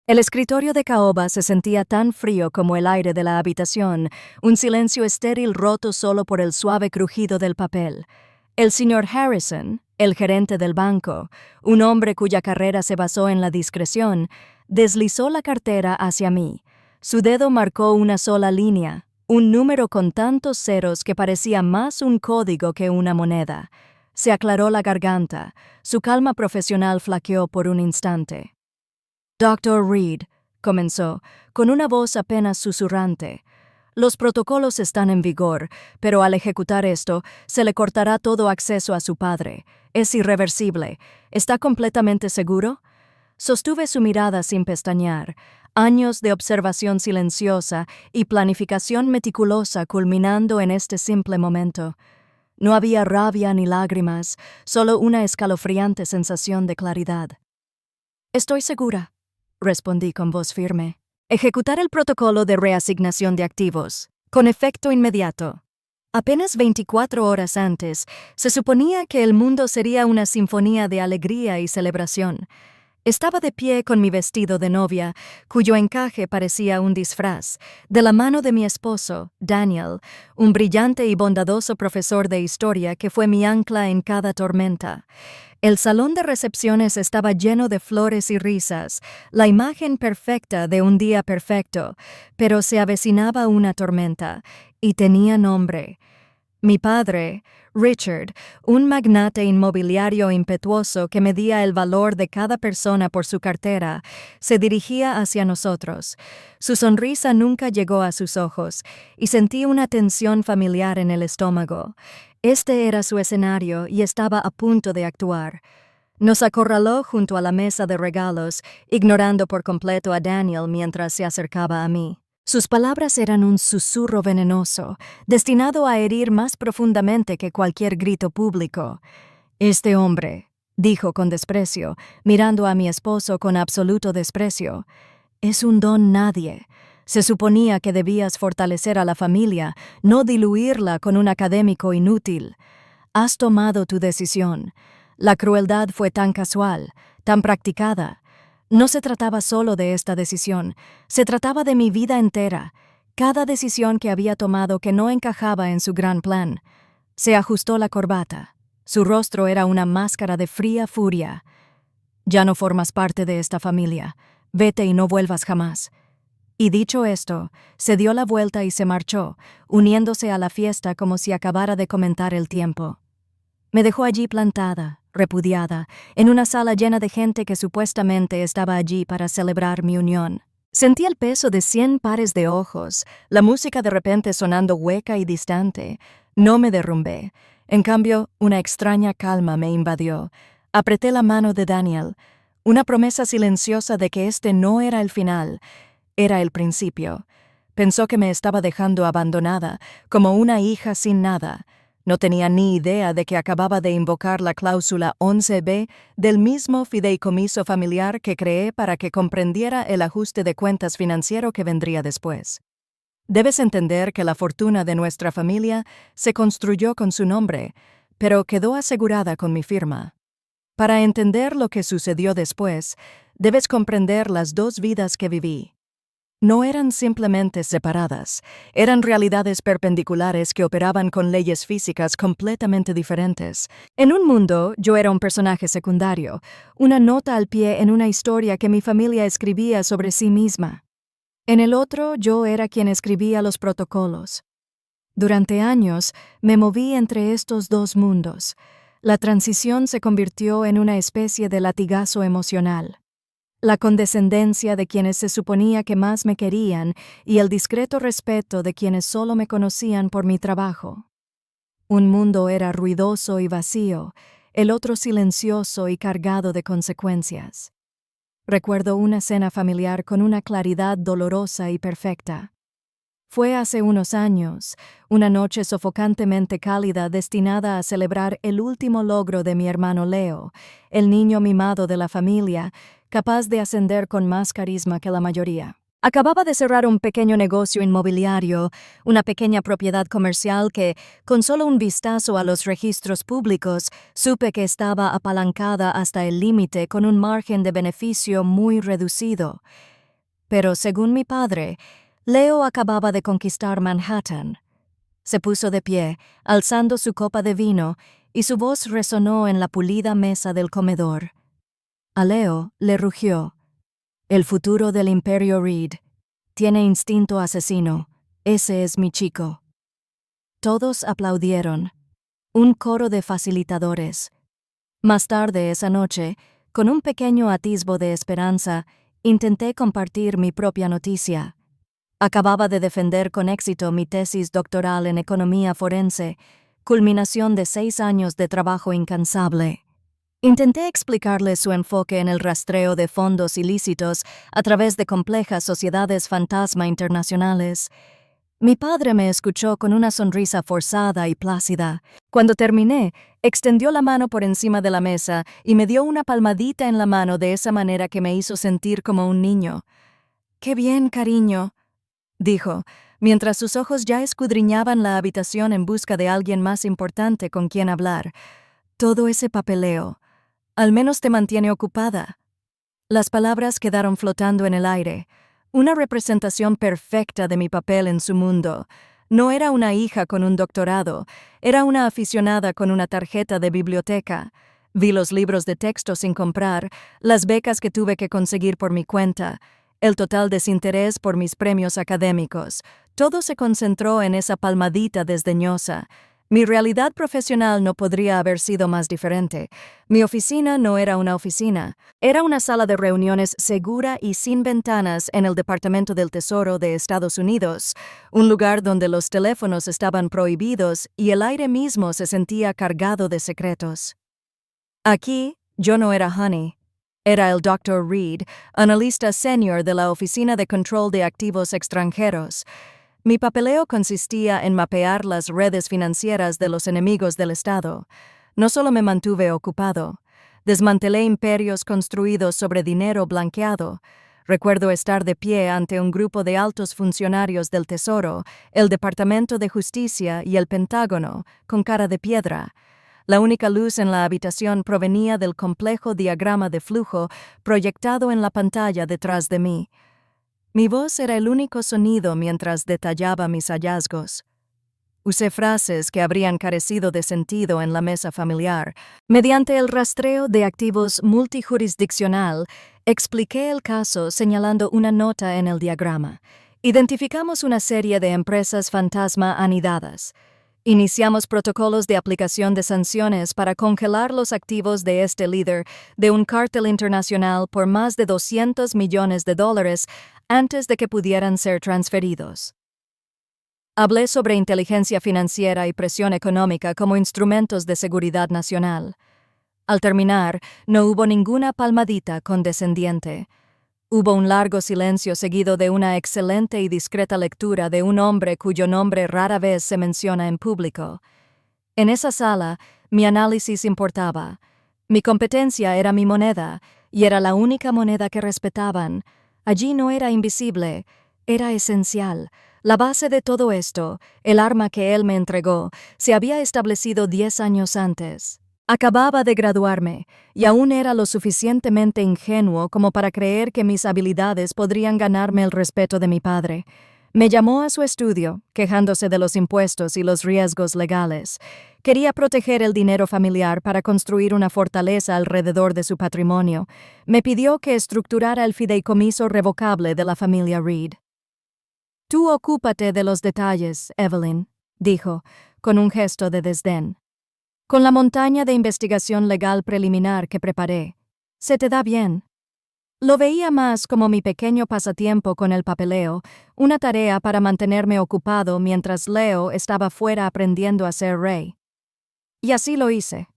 El escritorio de caoba se sentía tan frío como el aire de la habitación, un silencio estéril roto solo por el suave crujido del papel. El señor Harrison, el gerente del banco, un hombre cuya carrera se basó en la discreción, deslizó la cartera hacia mí. Su dedo marcó una sola línea, un número con tantos ceros que parecía más un código que una moneda. Se aclaró la garganta, su calma profesional flaqueó por un instante. Dr. Reed, comenzó, con una voz apenas susurrante. Los protocolos están en vigor, pero al ejecutar esto, se le cortará todo acceso a su padre. Es irreversible. ¿Está completamente seguro? Sostuve su mirada sin pestañear. Años de observación silenciosa y planificación meticulosa culminando en este simple momento. No había rabia ni lágrimas, solo una escalofriante sensación de claridad. Estoy segura, respondí con voz firme. Ejecutar el protocolo de reasignación de activos, con efecto inmediato. Apenas 24 horas antes, se suponía que el mundo sería una sinfonía de alegría y celebración. Estaba de pie con mi vestido de novia, cuyo encaje parecía un disfraz, de la mano de mi esposo, Daniel, un brillante y bondadoso profesor de historia que fue mi ancla en cada tormenta. El salón de recepciones estaba lleno de flores y risas, la imagen perfecta de un día perfecto, pero se avecinaba una tormenta, y tenía nombre. Mi padre, Richard, un magnate inmobiliario impetuoso que medía el valor de cada persona por su cartera, se dirigía hacia nosotros. Su sonrisa nunca llegó a sus ojos, y sentí una tensión familiar en el estómago. Este era su escenario y estaba a punto de actuar. Nos acorraló junto a la mesa de regalos, ignorando por completo a Daniel mientras se acercaba a mí. Sus palabras eran un susurro venenoso, destinado a herir más profundamente que cualquier grito público. Este hombre, dijo con desprecio, mirando a mi esposo con absoluto desprecio, es un don nadie. Se suponía que debías fortalecer a la familia, no diluirla con un académico inútil. Has tomado tu decisión. La crueldad fue tan casual, tan practicada. No se trataba solo de esta decisión, se trataba de mi vida entera, cada decisión que había tomado que no encajaba en su gran plan. Se ajustó la corbata. Su rostro era una máscara de fría furia. Ya no formas parte de esta familia. Vete y no vuelvas jamás. Y dicho esto, se dio la vuelta y se marchó, uniéndose a la fiesta como si acabara de comentar el tiempo. Me dejó allí plantada, repudiada, en una sala llena de gente que supuestamente estaba allí para celebrar mi unión. Sentí el peso de 100 pares de ojos, la música de repente sonando hueca y distante. No me derrumbé. En cambio, una extraña calma me invadió. Apreté la mano de Daniel, una promesa silenciosa de que este no era el final, era el principio. Pensó que me estaba dejando abandonada, como una hija sin nada. No tenía ni idea de que acababa de invocar la cláusula 11B del mismo fideicomiso familiar que creé para que comprendiera el ajuste de cuentas financiero que vendría después. Debes entender que la fortuna de nuestra familia se construyó con su nombre, pero quedó asegurada con mi firma. Para entender lo que sucedió después, debes comprender las dos vidas que viví. No eran simplemente separadas, eran realidades perpendiculares que operaban con leyes físicas completamente diferentes. En un mundo, yo era un personaje secundario, una nota al pie en una historia que mi familia escribía sobre sí misma. En el otro, yo era quien escribía los protocolos. Durante años, me moví entre estos dos mundos. La transición se convirtió en una especie de latigazo emocional. La condescendencia de quienes se suponía que más me querían y el discreto respeto de quienes solo me conocían por mi trabajo. Un mundo era ruidoso y vacío, el otro silencioso y cargado de consecuencias. Recuerdo una cena familiar con una claridad dolorosa y perfecta. Fue hace unos años, una noche sofocantemente cálida destinada a celebrar el último logro de mi hermano Leo, el niño mimado de la familia, capaz de ascender con más carisma que la mayoría. Acababa de cerrar un pequeño negocio inmobiliario, una pequeña propiedad comercial que, con solo un vistazo a los registros públicos, supe que estaba apalancada hasta el límite con un margen de beneficio muy reducido. Pero según mi padre, Leo acababa de conquistar Manhattan. Se puso de pie, alzando su copa de vino, y su voz resonó en la pulida mesa del comedor. A Leo le rugió: el futuro del Imperio Reed. Tiene instinto asesino. Ese es mi chico. Todos aplaudieron. Un coro de facilitadores. Más tarde esa noche, con un pequeño atisbo de esperanza, intenté compartir mi propia noticia. Acababa de defender con éxito mi tesis doctoral en economía forense, culminación de 6 años de trabajo incansable. Intenté explicarle su enfoque en el rastreo de fondos ilícitos a través de complejas sociedades fantasma internacionales. Mi padre me escuchó con una sonrisa forzada y plácida. Cuando terminé, extendió la mano por encima de la mesa y me dio una palmadita en la mano de esa manera que me hizo sentir como un niño. «Qué bien, cariño», dijo, mientras sus ojos ya escudriñaban la habitación en busca de alguien más importante con quien hablar. «Todo ese papeleo. Al menos te mantiene ocupada». Las palabras quedaron flotando en el aire. Una representación perfecta de mi papel en su mundo. No era una hija con un doctorado, era una aficionada con una tarjeta de biblioteca. Vi los libros de texto sin comprar, las becas que tuve que conseguir por mi cuenta, el total desinterés por mis premios académicos. Todo se concentró en esa palmadita desdeñosa. Mi realidad profesional no podría haber sido más diferente. Mi oficina no era una oficina. Era una sala de reuniones segura y sin ventanas en el Departamento del Tesoro de Estados Unidos, un lugar donde los teléfonos estaban prohibidos y el aire mismo se sentía cargado de secretos. Aquí, yo no era Honey. Era el Dr. Reed, analista senior de la Oficina de Control de Activos Extranjeros. Mi papeleo consistía en mapear las redes financieras de los enemigos del Estado. No solo me mantuve ocupado, desmantelé imperios construidos sobre dinero blanqueado. Recuerdo estar de pie ante un grupo de altos funcionarios del Tesoro, el Departamento de Justicia y el Pentágono, con cara de piedra. La única luz en la habitación provenía del complejo diagrama de flujo proyectado en la pantalla detrás de mí. Mi voz era el único sonido mientras detallaba mis hallazgos. Usé frases que habrían carecido de sentido en la mesa familiar. Mediante el rastreo de activos multijurisdiccional, expliqué el caso señalando una nota en el diagrama. Identificamos una serie de empresas fantasma anidadas. Iniciamos protocolos de aplicación de sanciones para congelar los activos de este líder de un cártel internacional por más de $200 millones antes de que pudieran ser transferidos. Hablé sobre inteligencia financiera y presión económica como instrumentos de seguridad nacional. Al terminar, no hubo ninguna palmadita condescendiente. Hubo un largo silencio seguido de una excelente y discreta lectura de un hombre cuyo nombre rara vez se menciona en público. En esa sala, mi análisis importaba. Mi competencia era mi moneda, y era la única moneda que respetaban. Allí no era invisible, era esencial. La base de todo esto, el arma que él me entregó, se había establecido 10 años antes. Acababa de graduarme, y aún era lo suficientemente ingenuo como para creer que mis habilidades podrían ganarme el respeto de mi padre. Me llamó a su estudio, quejándose de los impuestos y los riesgos legales. Quería proteger el dinero familiar para construir una fortaleza alrededor de su patrimonio. Me pidió que estructurara el fideicomiso revocable de la familia Reed. «Tú ocúpate de los detalles, Evelyn», dijo, con un gesto de desdén. «Con la montaña de investigación legal preliminar que preparé, se te da bien». Lo veía más como mi pequeño pasatiempo con el papeleo, una tarea para mantenerme ocupado mientras Leo estaba fuera aprendiendo a ser rey. Y así lo hice.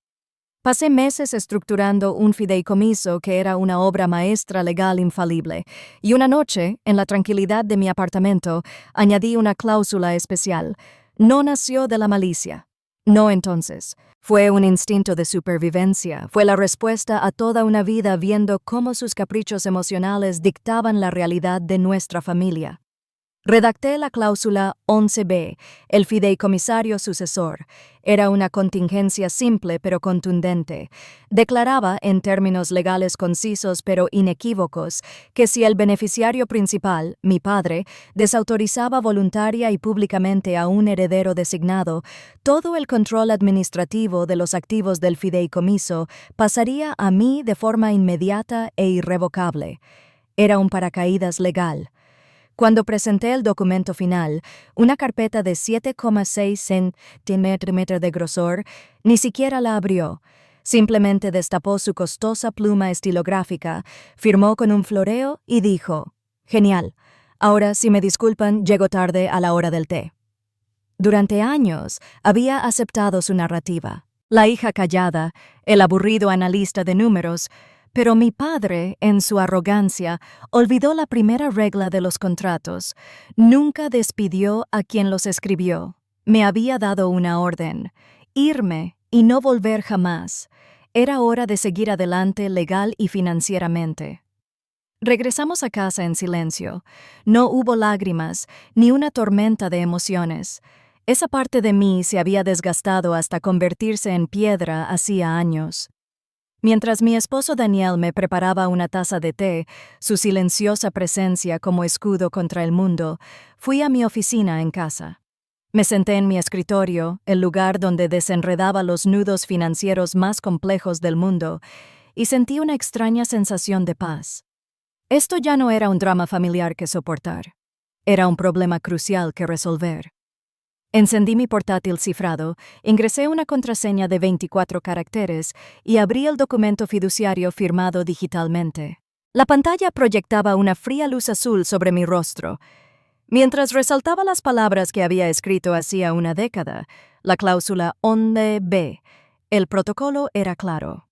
Pasé meses estructurando un fideicomiso que era una obra maestra legal infalible, y una noche, en la tranquilidad de mi apartamento, añadí una cláusula especial. No nació de la malicia. No entonces. Fue un instinto de supervivencia, fue la respuesta a toda una vida viendo cómo sus caprichos emocionales dictaban la realidad de nuestra familia. Redacté la cláusula 11b, el fideicomisario sucesor. Era una contingencia simple pero contundente. Declaraba, en términos legales concisos pero inequívocos, que si el beneficiario principal, mi padre, desautorizaba voluntaria y públicamente a un heredero designado, todo el control administrativo de los activos del fideicomiso pasaría a mí de forma inmediata e irrevocable. Era un paracaídas legal. Cuando presenté el documento final, una carpeta de 7,6 centímetros de grosor, ni siquiera la abrió. Simplemente destapó su costosa pluma estilográfica, firmó con un floreo y dijo: «Genial. Ahora, si me disculpan, llego tarde a la hora del té». Durante años había aceptado su narrativa. La hija callada, el aburrido analista de números. Pero mi padre, en su arrogancia, olvidó la primera regla de los contratos. Nunca despidió a quien los escribió. Me había dado una orden: irme y no volver jamás. Era hora de seguir adelante legal y financieramente. Regresamos a casa en silencio. No hubo lágrimas, ni una tormenta de emociones. Esa parte de mí se había desgastado hasta convertirse en piedra hacía años. Mientras mi esposo Daniel me preparaba una taza de té, su silenciosa presencia como escudo contra el mundo, fui a mi oficina en casa. Me senté en mi escritorio, el lugar donde desenredaba los nudos financieros más complejos del mundo, y sentí una extraña sensación de paz. Esto ya no era un drama familiar que soportar. Era un problema crucial que resolver. Encendí mi portátil cifrado, ingresé una contraseña de 24 caracteres y abrí el documento fiduciario firmado digitalmente. La pantalla proyectaba una fría luz azul sobre mi rostro. Mientras resaltaba las palabras que había escrito hacía una década, la cláusula 11b, el protocolo era claro.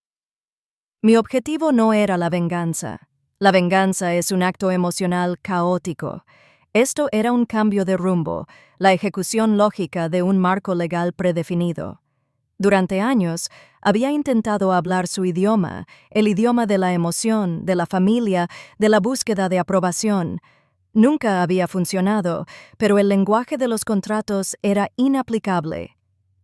Mi objetivo no era la venganza. La venganza es un acto emocional caótico. Esto era un cambio de rumbo, la ejecución lógica de un marco legal predefinido. Durante años, había intentado hablar su idioma, el idioma de la emoción, de la familia, de la búsqueda de aprobación. Nunca había funcionado, pero el lenguaje de los contratos era inaplicable.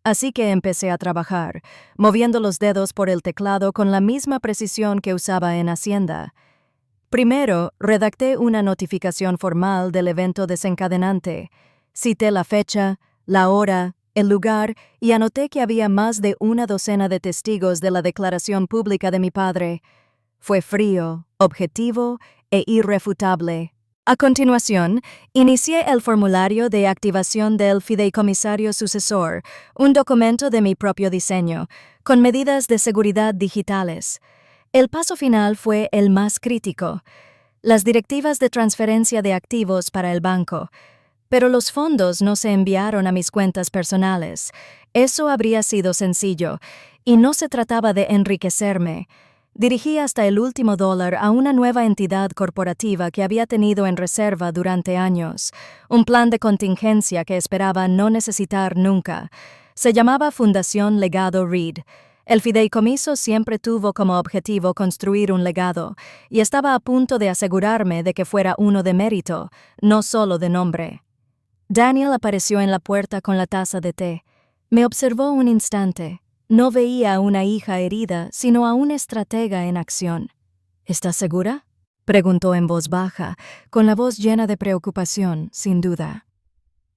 Así que empecé a trabajar, moviendo los dedos por el teclado con la misma precisión que usaba en Hacienda. Primero, redacté una notificación formal del evento desencadenante. Cité la fecha, la hora, el lugar y anoté que había más de una docena de testigos de la declaración pública de mi padre. Fue frío, objetivo e irrefutable. A continuación, inicié el formulario de activación del fideicomisario sucesor, un documento de mi propio diseño, con medidas de seguridad digitales. El paso final fue el más crítico: las directivas de transferencia de activos para el banco. Pero los fondos no se enviaron a mis cuentas personales. Eso habría sido sencillo, y no se trataba de enriquecerme. Dirigí hasta el último dólar a una nueva entidad corporativa que había tenido en reserva durante años, un plan de contingencia que esperaba no necesitar nunca. Se llamaba Fundación Legado Reed. El fideicomiso siempre tuvo como objetivo construir un legado, y estaba a punto de asegurarme de que fuera uno de mérito, no solo de nombre. Daniel apareció en la puerta con la taza de té. Me observó un instante. No veía a una hija herida, sino a un estratega en acción. «¿Estás segura?», preguntó en voz baja, con la voz llena de preocupación, sin duda.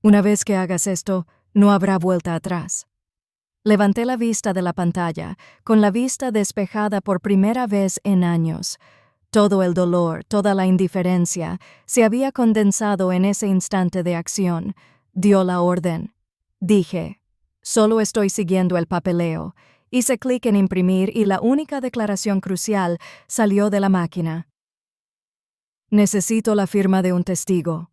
«Una vez que hagas esto, no habrá vuelta atrás». Levanté la vista de la pantalla, con la vista despejada por primera vez en años. Todo el dolor, toda la indiferencia, se había condensado en ese instante de acción. Dio la orden. Dije: «Solo estoy siguiendo el papeleo». Hice clic en imprimir y la única declaración crucial salió de la máquina. «Necesito la firma de un testigo».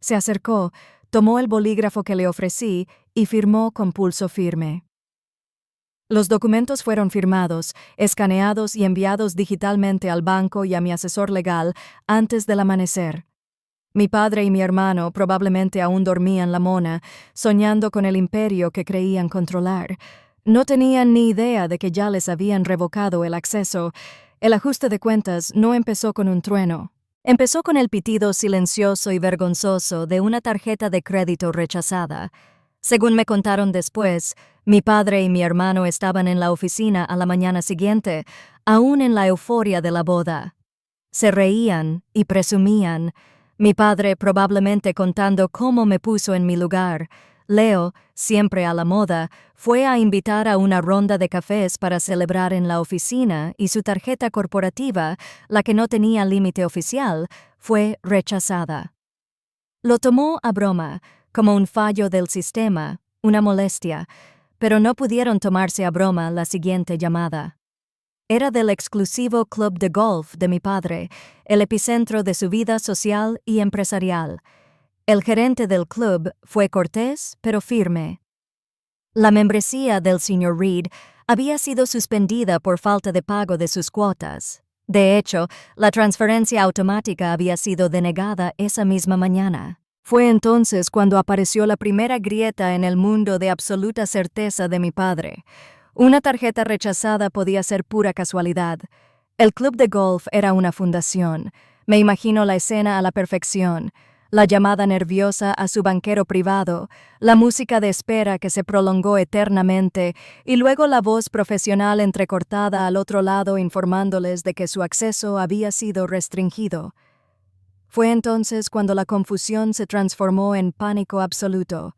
Se acercó, tomó el bolígrafo que le ofrecí y firmó con pulso firme. Los documentos fueron firmados, escaneados y enviados digitalmente al banco y a mi asesor legal antes del amanecer. Mi padre y mi hermano probablemente aún dormían la mona, soñando con el imperio que creían controlar. No tenían ni idea de que ya les habían revocado el acceso. El ajuste de cuentas no empezó con un trueno. Empezó con el pitido silencioso y vergonzoso de una tarjeta de crédito rechazada. Según me contaron después, mi padre y mi hermano estaban en la oficina a la mañana siguiente, aún en la euforia de la boda. Se reían y presumían, mi padre probablemente contando cómo me puso en mi lugar. Leo, siempre a la moda, fue a invitar a una ronda de cafés para celebrar en la oficina y su tarjeta corporativa, la que no tenía límite oficial, fue rechazada. Lo tomó a broma, como un fallo del sistema, una molestia, pero no pudieron tomarse a broma la siguiente llamada. Era del exclusivo club de golf de mi padre, el epicentro de su vida social y empresarial. El gerente del club fue cortés pero firme. La membresía del señor Reed había sido suspendida por falta de pago de sus cuotas. De hecho, la transferencia automática había sido denegada esa misma mañana. Fue entonces cuando apareció la primera grieta en el mundo de absoluta certeza de mi padre. Una tarjeta rechazada podía ser pura casualidad. El club de golf era una fundación. Me imagino la escena a la perfección. La llamada nerviosa a su banquero privado, la música de espera que se prolongó eternamente y luego la voz profesional entrecortada al otro lado informándoles de que su acceso había sido restringido. Fue entonces cuando la confusión se transformó en pánico absoluto.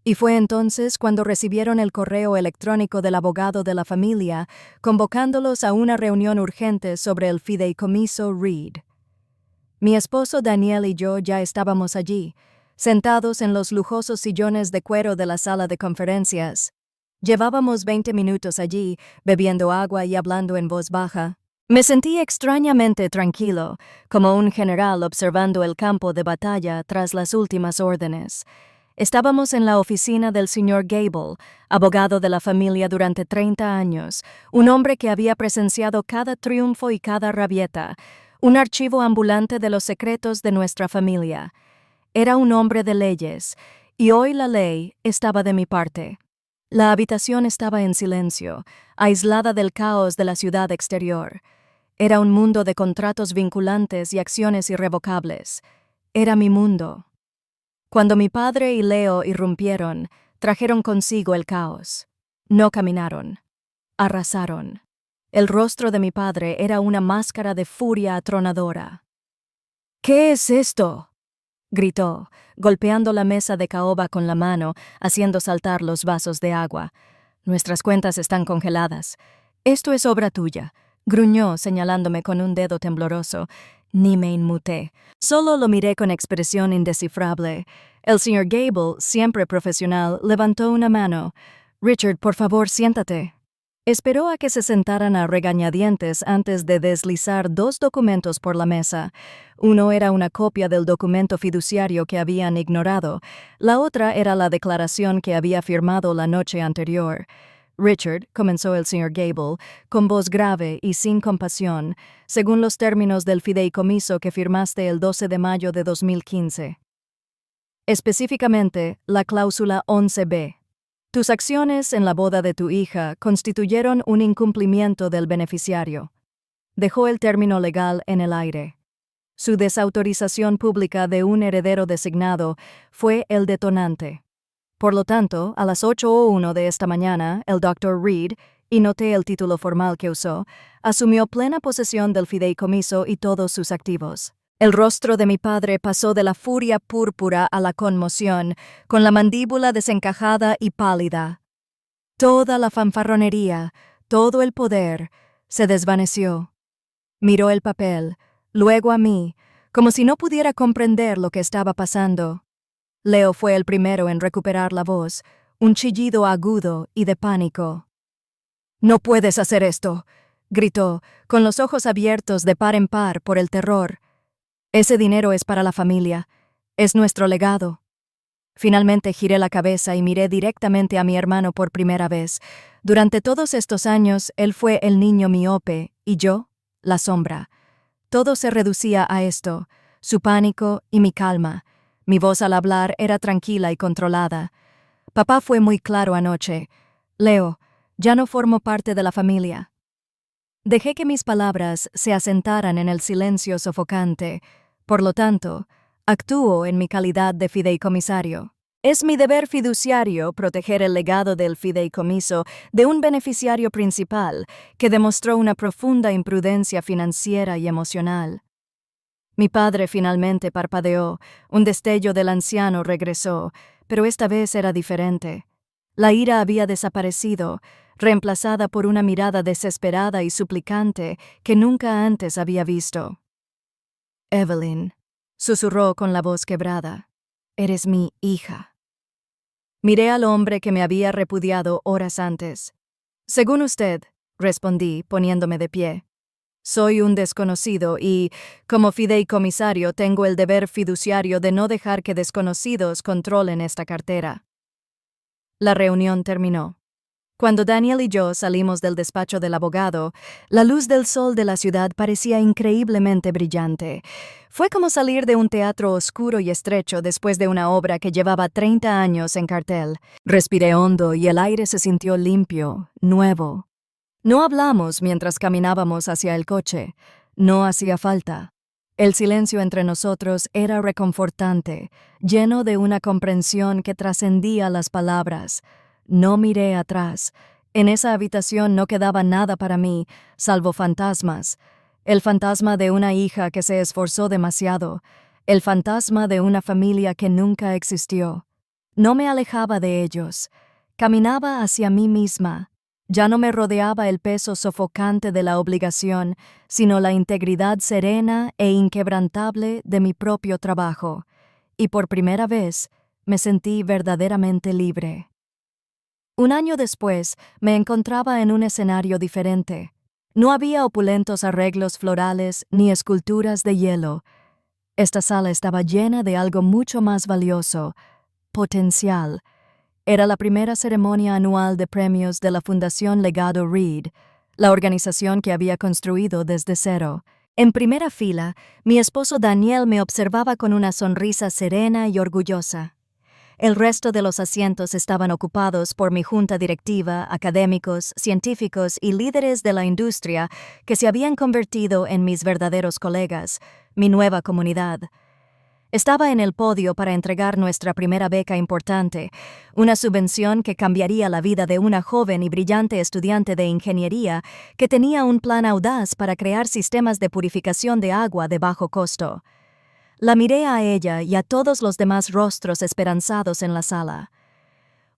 Y fue entonces cuando recibieron el correo electrónico del abogado de la familia, convocándolos a una reunión urgente sobre el fideicomiso Reed. Mi esposo Daniel y yo ya estábamos allí, sentados en los lujosos sillones de cuero de la sala de conferencias. Llevábamos 20 minutos allí, bebiendo agua y hablando en voz baja. Me sentí extrañamente tranquilo, como un general observando el campo de batalla tras las últimas órdenes. Estábamos en la oficina del señor Gable, abogado de la familia durante 30 años, un hombre que había presenciado cada triunfo y cada rabieta, un archivo ambulante de los secretos de nuestra familia. Era un hombre de leyes, y hoy la ley estaba de mi parte. La habitación estaba en silencio, aislada del caos de la ciudad exterior. Era un mundo de contratos vinculantes y acciones irrevocables. Era mi mundo. Cuando mi padre y Leo irrumpieron, trajeron consigo el caos. No caminaron. Arrasaron. El rostro de mi padre era una máscara de furia atronadora. «¿Qué es esto?», gritó, golpeando la mesa de caoba con la mano, haciendo saltar los vasos de agua. «Nuestras cuentas están congeladas. Esto es obra tuya», gruñó, señalándome con un dedo tembloroso. Ni me inmuté. Solo lo miré con expresión indescifrable. El señor Gable, siempre profesional, levantó una mano. «Richard, por favor, siéntate». Esperó a que se sentaran a regañadientes antes de deslizar 2 documentos por la mesa. Uno era una copia del documento fiduciario que habían ignorado. La otra era la declaración que había firmado la noche anterior. «Richard», comenzó el señor Gable, con voz grave y sin compasión, según los términos del fideicomiso que firmaste el 12 de mayo de 2015. Específicamente, la cláusula 11b. Tus acciones en la boda de tu hija constituyeron un incumplimiento del beneficiario. Dejó el término legal en el aire. Su desautorización pública de un heredero designado fue el detonante. Por lo tanto, a las 8:01 de esta mañana, el Dr. Reed, y noté el título formal que usó, asumió plena posesión del fideicomiso y todos sus activos. El rostro de mi padre pasó de la furia púrpura a la conmoción, con la mandíbula desencajada y pálida. Toda la fanfarronería, todo el poder, se desvaneció. Miró el papel, luego a mí, como si no pudiera comprender lo que estaba pasando. Leo fue el primero en recuperar la voz, un chillido agudo y de pánico. «No puedes hacer esto», gritó, con los ojos abiertos de par en par por el terror. «Ese dinero es para la familia. Es nuestro legado». Finalmente giré la cabeza y miré directamente a mi hermano por primera vez. Durante todos estos años, él fue el niño miope y yo, la sombra. Todo se reducía a esto, su pánico y mi calma. Mi voz al hablar era tranquila y controlada. Papá fue muy claro anoche. «Leo, ya no formo parte de la familia». Dejé que mis palabras se asentaran en el silencio sofocante. Por lo tanto, actúo en mi calidad de fideicomisario. Es mi deber fiduciario proteger el legado del fideicomiso de un beneficiario principal que demostró una profunda imprudencia financiera y emocional. Mi padre finalmente parpadeó, un destello del anciano regresó, pero esta vez era diferente. La ira había desaparecido, reemplazada por una mirada desesperada y suplicante que nunca antes había visto. Evelyn, susurró con la voz quebrada, eres mi hija. Miré al hombre que me había repudiado horas antes. Según usted, respondí, poniéndome de pie. Soy un desconocido y, como fideicomisario, tengo el deber fiduciario de no dejar que desconocidos controlen esta cartera. La reunión terminó. Cuando Daniel y yo salimos del despacho del abogado, la luz del sol de la ciudad parecía increíblemente brillante. Fue como salir de un teatro oscuro y estrecho después de una obra que llevaba 30 años en cartel. Respiré hondo y el aire se sintió limpio, nuevo. No hablamos mientras caminábamos hacia el coche. No hacía falta. El silencio entre nosotros era reconfortante, lleno de una comprensión que trascendía las palabras. No miré atrás. En esa habitación no quedaba nada para mí, salvo fantasmas. El fantasma de una hija que se esforzó demasiado. El fantasma de una familia que nunca existió. No me alejaba de ellos. Caminaba hacia mí misma. Ya no me rodeaba el peso sofocante de la obligación, sino la integridad serena e inquebrantable de mi propio trabajo. Y por primera vez me sentí verdaderamente libre. Un año después, me encontraba en un escenario diferente. No había opulentos arreglos florales ni esculturas de hielo. Esta sala estaba llena de algo mucho más valioso, potencial. Era la primera ceremonia anual de premios de la Fundación Legado Reed, la organización que había construido desde cero. En primera fila, mi esposo Daniel me observaba con una sonrisa serena y orgullosa. El resto de los asientos estaban ocupados por mi junta directiva, académicos, científicos y líderes de la industria que se habían convertido en mis verdaderos colegas, mi nueva comunidad. Estaba en el podio para entregar nuestra primera beca importante, una subvención que cambiaría la vida de una joven y brillante estudiante de ingeniería que tenía un plan audaz para crear sistemas de purificación de agua de bajo costo. La miré a ella y a todos los demás rostros esperanzados en la sala.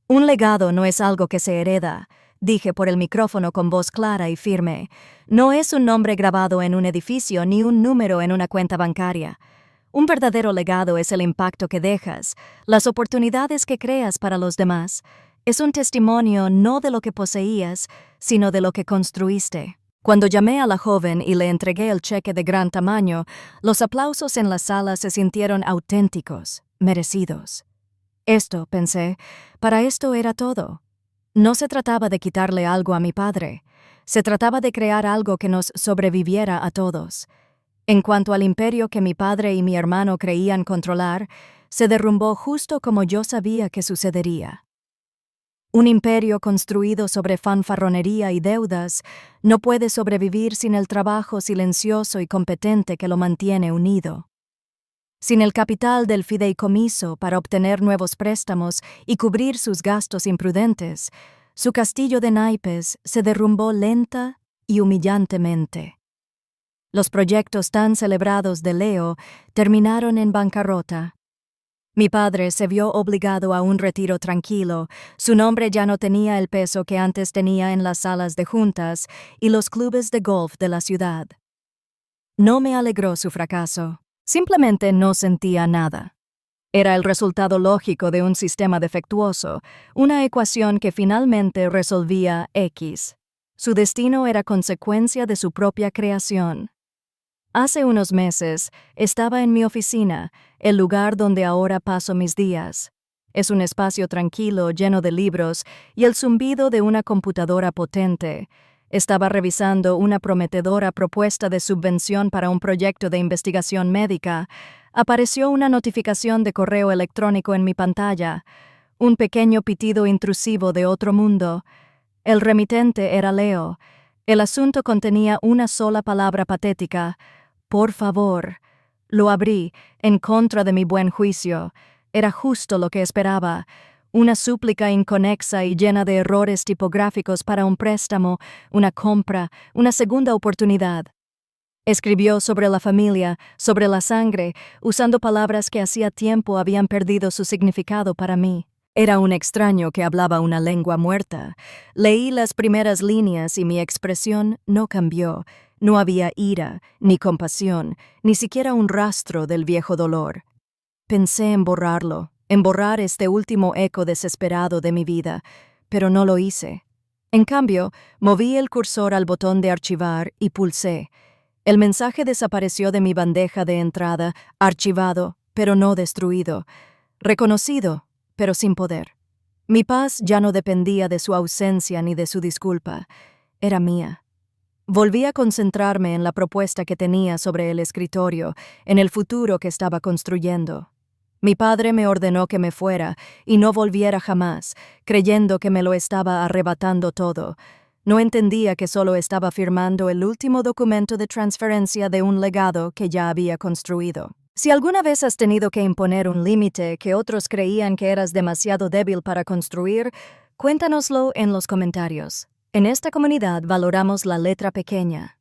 Un legado no es algo que se hereda, dije por el micrófono con voz clara y firme. No es un nombre grabado en un edificio ni un número en una cuenta bancaria. Un verdadero legado es el impacto que dejas, las oportunidades que creas para los demás. Es un testimonio no de lo que poseías, sino de lo que construiste. Cuando llamé a la joven y le entregué el cheque de gran tamaño, los aplausos en la sala se sintieron auténticos, merecidos. Esto, pensé, para esto era todo. No se trataba de quitarle algo a mi padre. Se trataba de crear algo que nos sobreviviera a todos. En cuanto al imperio que mi padre y mi hermano creían controlar, se derrumbó justo como yo sabía que sucedería. Un imperio construido sobre fanfarronería y deudas no puede sobrevivir sin el trabajo silencioso y competente que lo mantiene unido. Sin el capital del fideicomiso para obtener nuevos préstamos y cubrir sus gastos imprudentes, su castillo de naipes se derrumbó lenta y humillantemente. Los proyectos tan celebrados de Leo terminaron en bancarrota. Mi padre se vio obligado a un retiro tranquilo, su nombre ya no tenía el peso que antes tenía en las salas de juntas y los clubes de golf de la ciudad. No me alegró su fracaso, simplemente no sentía nada. Era el resultado lógico de un sistema defectuoso, una ecuación que finalmente resolvía X. Su destino era consecuencia de su propia creación. Hace unos meses estaba en mi oficina, el lugar donde ahora paso mis días. Es un espacio tranquilo, lleno de libros y el zumbido de una computadora potente. Estaba revisando una prometedora propuesta de subvención para un proyecto de investigación médica. Apareció una notificación de correo electrónico en mi pantalla, un pequeño pitido intrusivo de otro mundo. El remitente era Leo. El asunto contenía una sola palabra patética: por favor. Lo abrí, en contra de mi buen juicio. Era justo lo que esperaba. Una súplica inconexa y llena de errores tipográficos para un préstamo, una compra, una segunda oportunidad. Escribió sobre la familia, sobre la sangre, usando palabras que hacía tiempo habían perdido su significado para mí. Era un extraño que hablaba una lengua muerta. Leí las primeras líneas y mi expresión no cambió. No había ira, ni compasión, ni siquiera un rastro del viejo dolor. Pensé en borrarlo, en borrar este último eco desesperado de mi vida, pero no lo hice. En cambio, moví el cursor al botón de archivar y pulsé. El mensaje desapareció de mi bandeja de entrada, archivado, pero no destruido, reconocido, pero sin poder. Mi paz ya no dependía de su ausencia ni de su disculpa, era mía. Volví a concentrarme en la propuesta que tenía sobre el escritorio, en el futuro que estaba construyendo. Mi padre me ordenó que me fuera y no volviera jamás, creyendo que me lo estaba arrebatando todo. No entendía que solo estaba firmando el último documento de transferencia de un legado que ya había construido. Si alguna vez has tenido que imponer un límite que otros creían que eras demasiado débil para construir, cuéntanoslo en los comentarios. En esta comunidad valoramos la letra pequeña.